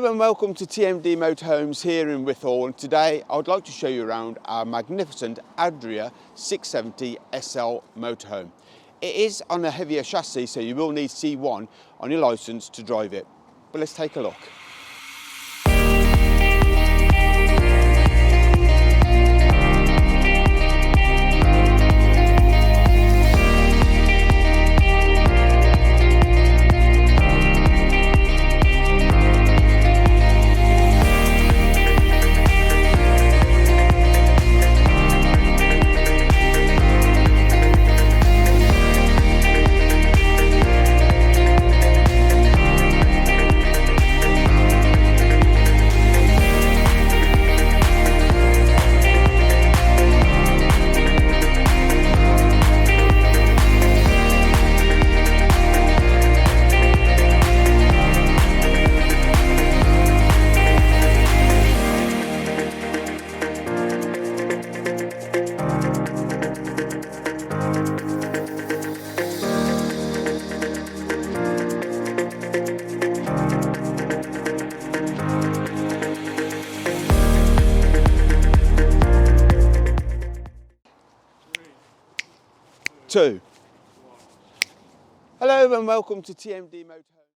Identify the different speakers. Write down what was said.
Speaker 1: Hello and welcome to TMD Motorhomes here in Withall, and today I would like to show you around our magnificent Adria 670 SL motorhome. It is on a heavier chassis, so you will need C1 on your licence to drive it. But let's take a look. Two. Hello and welcome to TMD Motorhomes.